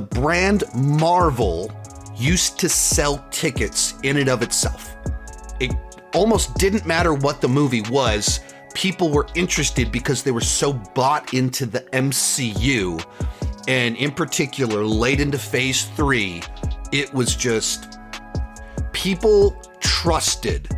brand Marvel used to sell tickets in and of itself. It almost didn't matter what the movie was. People were interested because they were so bought into the MCU. And in particular, late into phase 3, it was just people trusted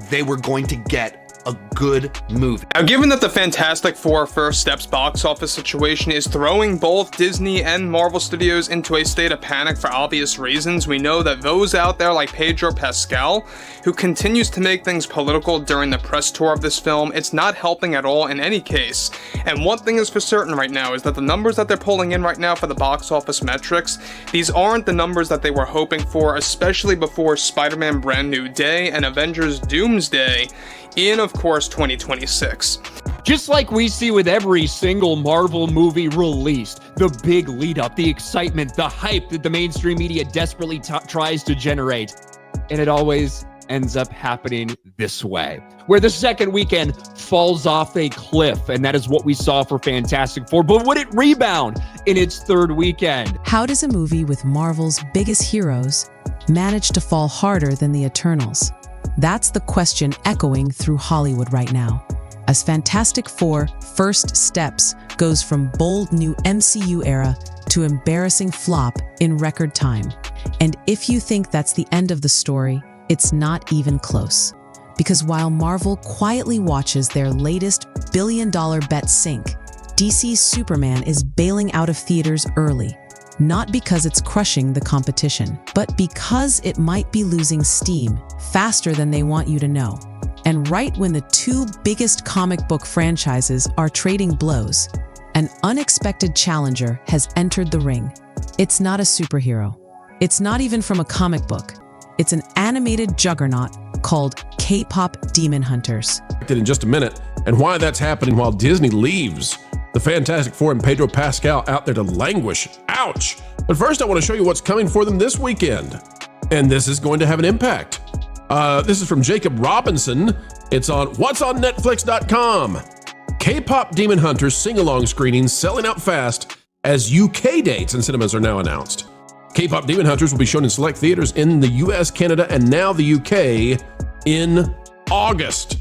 they were going to get a good movie. Now, given that the Fantastic Four First Steps box office situation is throwing both Disney and Marvel Studios into a state of panic for obvious reasons, we know that those out there like Pedro Pascal, who continues to make things political during the press tour of this film, it's not helping at all in any case. And one thing is for certain right now is that the numbers that they're pulling in right now for the box office metrics, these aren't the numbers that they were hoping for, especially before Spider-Man Brand New Day and Avengers Doomsday in, of course, 2026. Just like we see with every single Marvel movie released, the big lead up, the excitement, the hype that the mainstream media desperately tries to generate. And it always ends up happening this way, where the second weekend falls off a cliff. And that is what we saw for Fantastic Four. But would it rebound in its third weekend? How does a movie with Marvel's biggest heroes manage to fall harder than the Eternals? That's the question echoing through Hollywood right now, as Fantastic Four First Steps goes from bold new MCU era to embarrassing flop in record time. And if you think that's the end of the story, it's not even close. Because while Marvel quietly watches their latest billion-dollar bet sink, DC's Superman is bailing out of theaters early. Not because it's crushing the competition, but because it might be losing steam faster than they want you to know. And right when the two biggest comic book franchises are trading blows, an unexpected challenger has entered the ring. It's not a superhero. It's not even from a comic book. It's an animated juggernaut called K-pop Demon Hunters. In just a minute, and why that's happening while Disney leaves the Fantastic Four and Pedro Pascal out there to languish. Ouch! But first, I want to show you what's coming for them this weekend. And this is going to have an impact. This is from Jacob Robinson. It's on whatsonnetflix.com. K-pop Demon Hunters sing-along screenings selling out fast as UK dates and cinemas are now announced. K-pop Demon Hunters will be shown in select theaters in the US, Canada, and now the UK in August.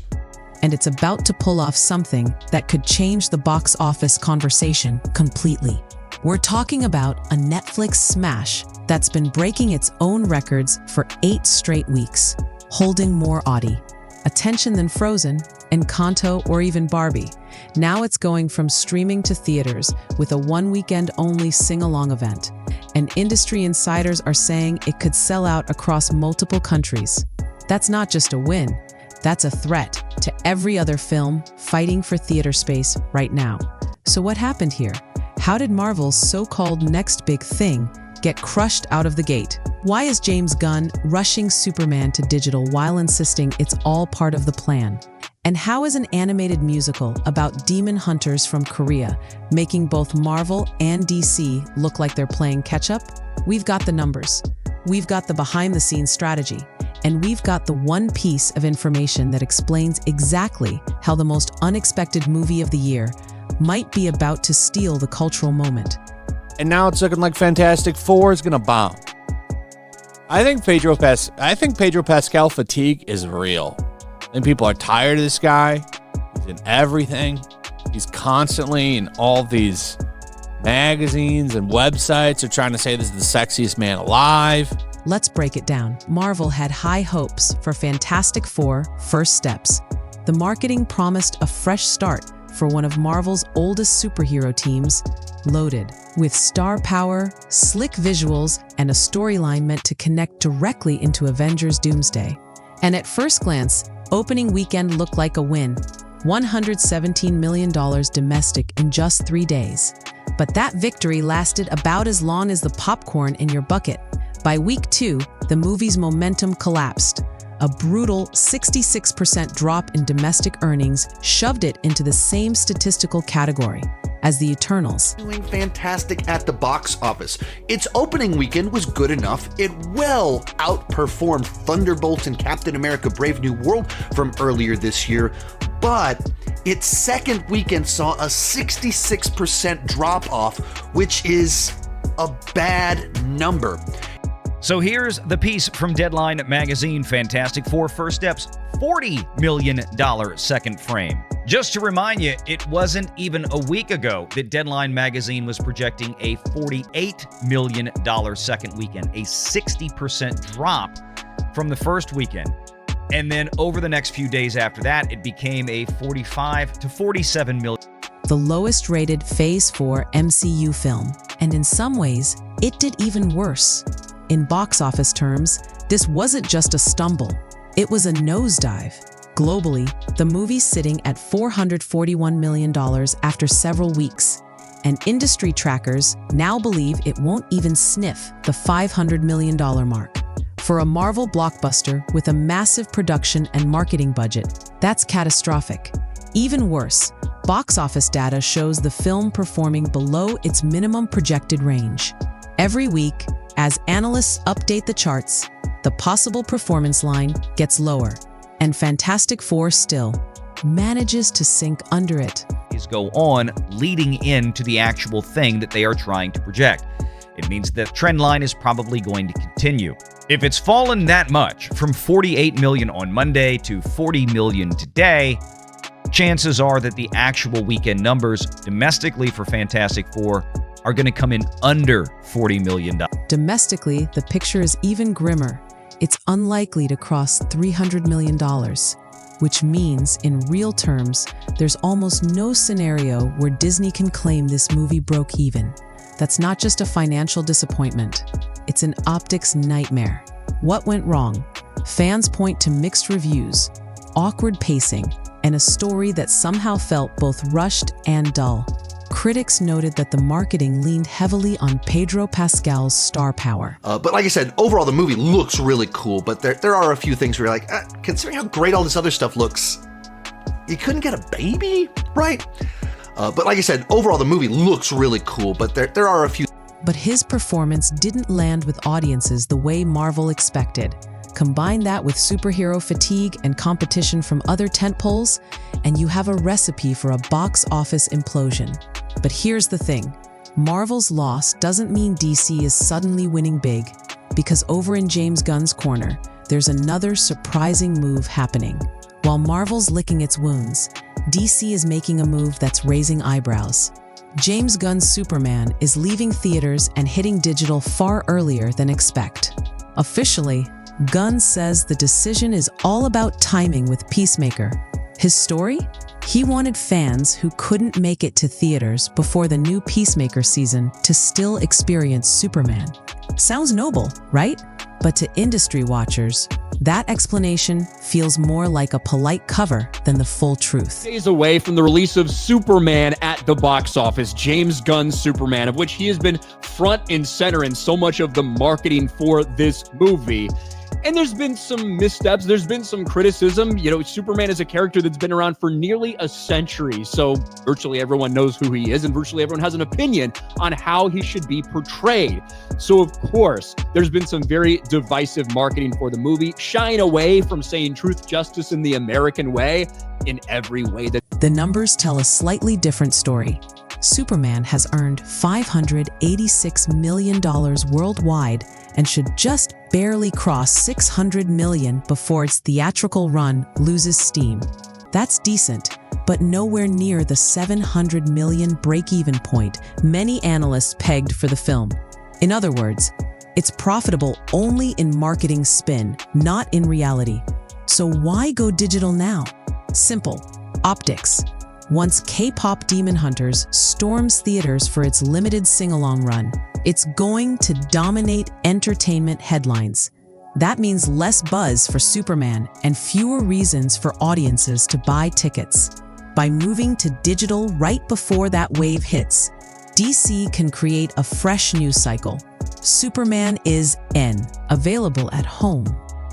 And it's about to pull off something that could change the box office conversation completely. We're talking about a Netflix smash that's been breaking its own records for 8 straight weeks, holding more attention than Frozen, Encanto, or even Barbie. Now it's going from streaming to theaters with a one-weekend-only sing-along event. And industry insiders are saying it could sell out across multiple countries. That's not just a win. That's a threat to every other film fighting for theater space right now. So what happened here? How did Marvel's so-called next big thing get crushed out of the gate? Why is James Gunn rushing Superman to digital while insisting it's all part of the plan? And how is an animated musical about demon hunters from Korea making both Marvel and DC look like they're playing catch-up? We've got the numbers. We've got the behind-the-scenes strategy. And we've got the one piece of information that explains exactly how the most unexpected movie of the year might be about to steal the cultural moment. And now it's looking like Fantastic Four is gonna bomb. I think Pedro Pascal fatigue is real. And people are tired of this guy. He's in everything. He's constantly in all these magazines and websites are trying to say this is the sexiest man alive. Let's break it down. Marvel had high hopes for Fantastic Four First Steps. The marketing promised a fresh start for one of Marvel's oldest superhero teams, loaded with star power, slick visuals, and a storyline meant to connect directly into Avengers Doomsday. And at first glance, opening weekend looked like a win. $117 million domestic in just 3 days. But that victory lasted about as long as the popcorn in your bucket. By week 2, the movie's momentum collapsed. A brutal 66% drop in domestic earnings shoved it into the same statistical category as the Eternals. Doing fantastic at the box office. Its opening weekend was good enough. It well outperformed Thunderbolts and Captain America Brave New World from earlier this year, but its second weekend saw a 66% drop off, which is a bad number. So here's the piece from Deadline magazine. Fantastic Four First Steps, $40 million second frame. Just to remind you, it wasn't even a week ago that Deadline magazine was projecting a $48 million second weekend, a 60% drop from the first weekend. And then over the next few days after that, it became a 45 to 47 million. The lowest rated Phase 4 MCU film, and in some ways, it did even worse. In box office terms, this wasn't just a stumble, it was a nosedive. Globally, the movie's sitting at $441 million after several weeks, and industry trackers now believe it won't even sniff the $500 million mark. For a Marvel blockbuster with a massive production and marketing budget, that's catastrophic. Even worse, box office data shows the film performing below its minimum projected range. Every week, as analysts update the charts, the possible performance line gets lower, and Fantastic Four still manages to sink under it. Go on leading into the actual thing that they are trying to project. It means that trend line is probably going to continue. If it's fallen that much, from 48 million on Monday to 40 million today, chances are that the actual weekend numbers domestically for Fantastic Four are going to come in under $40 million. Domestically, the picture is even grimmer. It's unlikely to cross $300 million, which means, in real terms, there's almost no scenario where Disney can claim this movie broke even. That's not just a financial disappointment. It's an optics nightmare. What went wrong? Fans point to mixed reviews, awkward pacing, and a story that somehow felt both rushed and dull. Critics noted that the marketing leaned heavily on Pedro Pascal's star power. But like I said, overall the movie looks really cool, but there are a few things where you're like, considering how great all this other stuff looks, you couldn't get a baby, right? But like I said, overall the movie looks really cool, but there are a few. But his performance didn't land with audiences the way Marvel expected. Combine that with superhero fatigue and competition from other tentpoles, and you have a recipe for a box office implosion. But here's the thing. Marvel's loss doesn't mean DC is suddenly winning big, because over in James Gunn's corner, there's another surprising move happening. While Marvel's licking its wounds, DC is making a move that's raising eyebrows. James Gunn's Superman is leaving theaters and hitting digital far earlier than expected. Officially, Gunn says the decision is all about timing with Peacemaker. His story? He wanted fans who couldn't make it to theaters before the new Peacemaker season to still experience Superman. Sounds noble, right? But to industry watchers, that explanation feels more like a polite cover than the full truth. Days away from the release of Superman at the box office, James Gunn's Superman, of which he has been front and center in so much of the marketing for this movie. And there's been some missteps. There's been some criticism. You know, Superman is a character that's been around for nearly a century. So virtually everyone knows who he is, and virtually everyone has an opinion on how he should be portrayed. So of course, there's been some very divisive marketing for the movie, shying away from saying truth, justice, in the American way in every way that. The numbers tell a slightly different story. Superman has earned $586 million worldwide and should just barely cross $600 million before its theatrical run loses steam. That's decent, but nowhere near the $700 million break-even point many analysts pegged for the film. In other words, it's profitable only in marketing spin, not in reality. So why go digital now? Simple. Optics. Once K-pop Demon Hunters storms theaters for its limited sing-along run, it's going to dominate entertainment headlines. That means less buzz for Superman and fewer reasons for audiences to buy tickets. By moving to digital right before that wave hits, DC can create a fresh news cycle. Superman is available at home,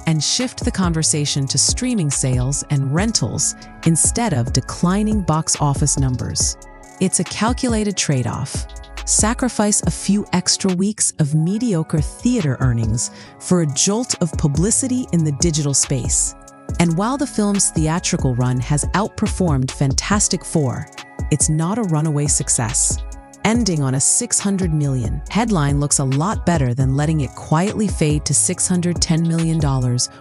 and shift the conversation to streaming sales and rentals instead of declining box office numbers. It's a calculated trade-off. Sacrifice a few extra weeks of mediocre theater earnings for a jolt of publicity in the digital space. And while the film's theatrical run has outperformed Fantastic Four, it's not a runaway success. ending on a $600 million headline looks a lot better than letting it quietly fade to $610 million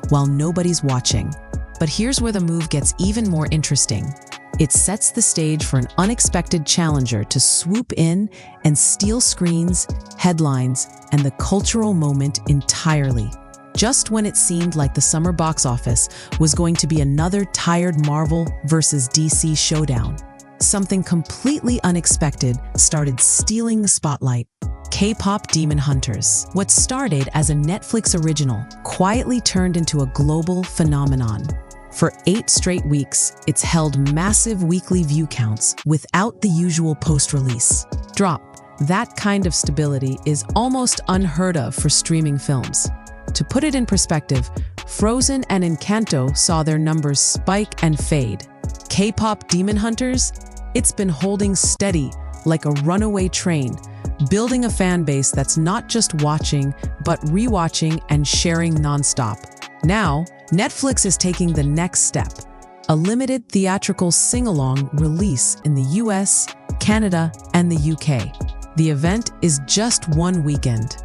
while nobody's watching. But here's where the move gets even more interesting. It sets the stage for an unexpected challenger to swoop in and steal screens, headlines, and the cultural moment entirely. Just when it seemed like the summer box office was going to be another tired Marvel versus DC showdown, something completely unexpected started stealing the spotlight. K-pop Demon Hunters. What started as a Netflix original quietly turned into a global phenomenon. For 8 straight weeks, it's held massive weekly view counts without the usual post-release drop. That kind of stability is almost unheard of for streaming films. To put it in perspective, Frozen and Encanto saw their numbers spike and fade. K-pop Demon Hunters? It's been holding steady like a runaway train, building a fan base that's not just watching, but rewatching and sharing nonstop. Now, Netflix is taking the next step, a limited theatrical sing-along release in the US, Canada, and the UK. The event is just one weekend,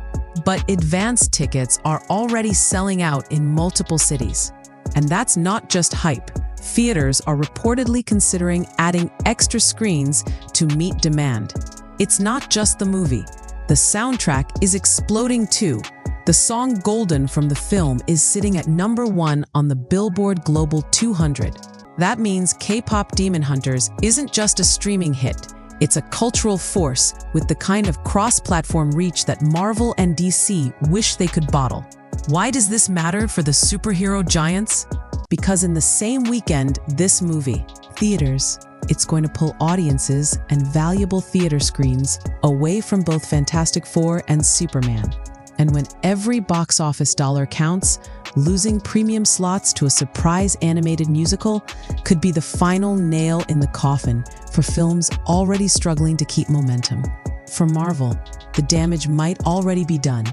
but advance tickets are already selling out in multiple cities. And that's not just hype. Theaters are reportedly considering adding extra screens to meet demand. It's not just the movie. The soundtrack is exploding too. The song Golden from the film is sitting at #1 on the Billboard Global 200. That means K-pop Demon Hunters isn't just a streaming hit. It's a cultural force with the kind of cross-platform reach that Marvel and DC wish they could bottle. Why does this matter for the superhero giants? Because in the same weekend, this movie, theaters, it's going to pull audiences and valuable theater screens away from both Fantastic Four and Superman. And when every box office dollar counts, losing premium slots to a surprise animated musical could be the final nail in the coffin for films already struggling to keep momentum. For Marvel, the damage might already be done.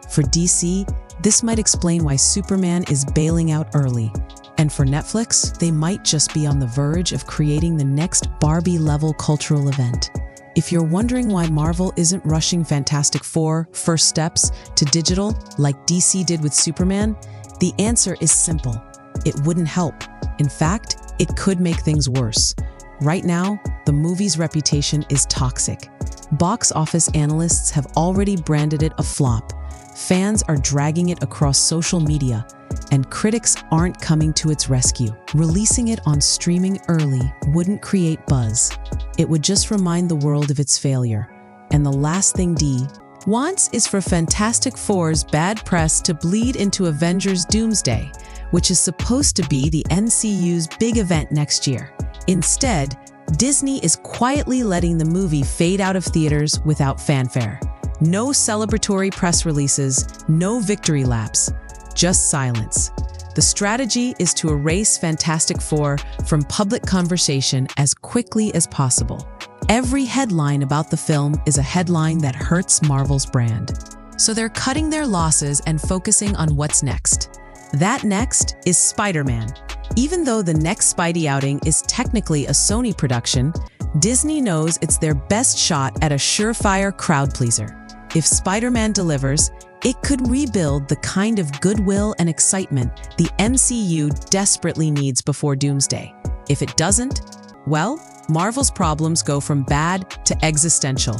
For DC, this might explain why Superman is bailing out early. And for Netflix, they might just be on the verge of creating the next Barbie-level cultural event. If you're wondering why Marvel isn't rushing Fantastic Four first steps to digital like DC did with Superman, the answer is simple. It wouldn't help. In fact, it could make things worse. Right now, the movie's reputation is toxic. Box office analysts have already branded it a flop. Fans are dragging it across social media, and critics aren't coming to its rescue. Releasing it on streaming early wouldn't create buzz. It would just remind the world of its failure. And the last thing D wants is for Fantastic Four's bad press to bleed into Avengers Doomsday, which is supposed to be the MCU's big event next year. Instead, Disney is quietly letting the movie fade out of theaters without fanfare. No celebratory press releases, no victory laps, just silence. The strategy is to erase Fantastic Four from public conversation as quickly as possible. Every headline about the film is a headline that hurts Marvel's brand. So they're cutting their losses and focusing on what's next. That next is Spider-Man. Even though the next Spidey outing is technically a Sony production, Disney knows it's their best shot at a surefire crowd pleaser. If Spider-Man delivers, it could rebuild the kind of goodwill and excitement the MCU desperately needs before Doomsday. If it doesn't, well, Marvel's problems go from bad to existential.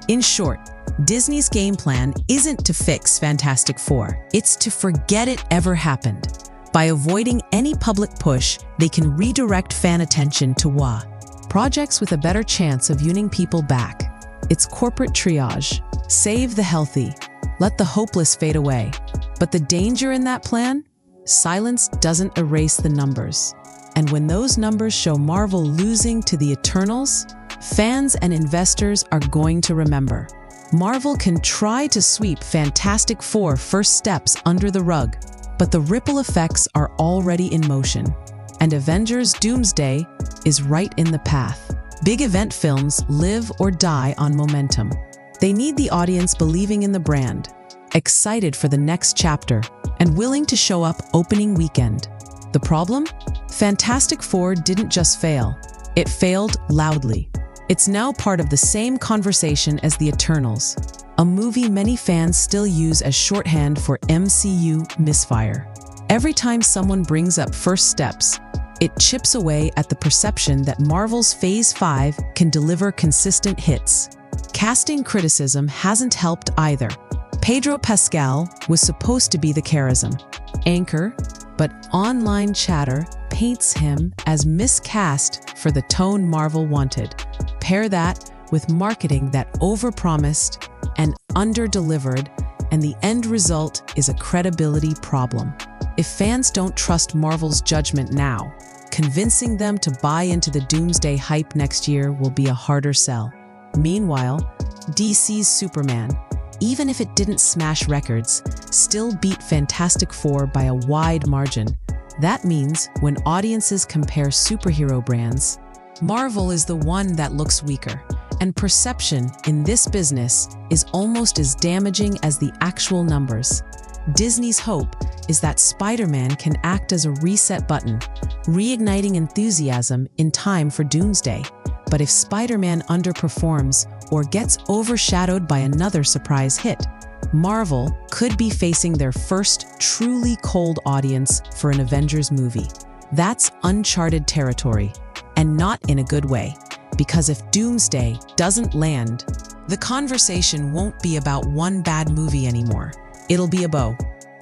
In short, Disney's game plan isn't to fix Fantastic Four, it's to forget it ever happened. By avoiding any public push, they can redirect fan attention to projects with a better chance of winning people back. It's corporate triage. Save the healthy. Let the hopeless fade away. But the danger in that plan? Silence doesn't erase the numbers. And when those numbers show Marvel losing to the Eternals, fans and investors are going to remember. Marvel can try to sweep Fantastic Four first steps under the rug, but the ripple effects are already in motion. And Avengers Doomsday is right in the path. Big event films live or die on momentum. They need the audience believing in the brand, excited for the next chapter, and willing to show up opening weekend. The problem? Fantastic Four didn't just fail. It failed loudly. It's now part of the same conversation as The Eternals, a movie many fans still use as shorthand for MCU misfire. Every time someone brings up First Steps, it chips away at the perception that Marvel's Phase 5 can deliver consistent hits. Casting criticism hasn't helped either. Pedro Pascal was supposed to be the charism anchor, but online chatter paints him as miscast for the tone Marvel wanted. Pair that with marketing that overpromised and underdelivered, and the end result is a credibility problem. If fans don't trust Marvel's judgment now, convincing them to buy into the Doomsday hype next year will be a harder sell. Meanwhile, DC's Superman, even if it didn't smash records, still beat Fantastic Four by a wide margin. That means when audiences compare superhero brands, Marvel is the one that looks weaker. And perception in this business is almost as damaging as the actual numbers. Disney's hope is that Spider-Man can act as a reset button, reigniting enthusiasm in time for Doomsday. But if Spider-Man underperforms or gets overshadowed by another surprise hit, Marvel could be facing their first truly cold audience for an Avengers movie. That's uncharted territory, and not in a good way. Because if Doomsday doesn't land, the conversation won't be about one bad movie anymore. It'll be about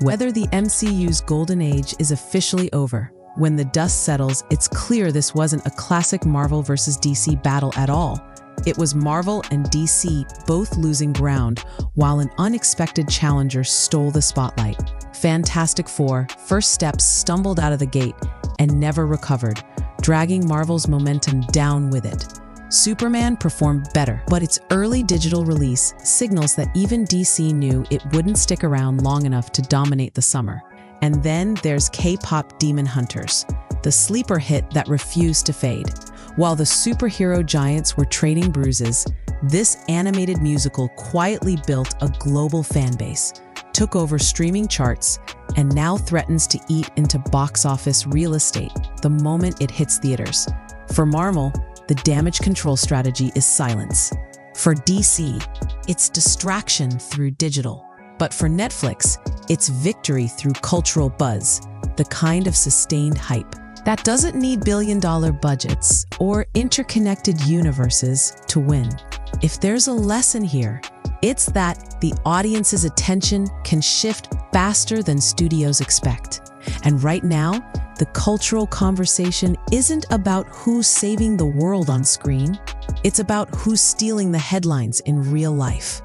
whether the MCU's golden age is officially over. When the dust settles, it's clear this wasn't a classic Marvel versus DC battle at all. It was Marvel and DC both losing ground, while an unexpected challenger stole the spotlight. Fantastic Four, First Steps stumbled out of the gate and never recovered, dragging Marvel's momentum down with it. Superman performed better, but its early digital release signals that even DC knew it wouldn't stick around long enough to dominate the summer. And then there's K-pop Demon Hunters, the sleeper hit that refused to fade. While the superhero giants were trading bruises, this animated musical quietly built a global fan base, took over streaming charts, and now threatens to eat into box office real estate the moment it hits theaters. For Marvel, the damage control strategy is silence. For DC, it's distraction through digital. But for Netflix, it's victory through cultural buzz, the kind of sustained hype that doesn't need billion-dollar budgets or interconnected universes to win. If there's a lesson here, it's that the audience's attention can shift faster than studios expect. And right now, the cultural conversation isn't about who's saving the world on screen. It's about who's stealing the headlines in real life.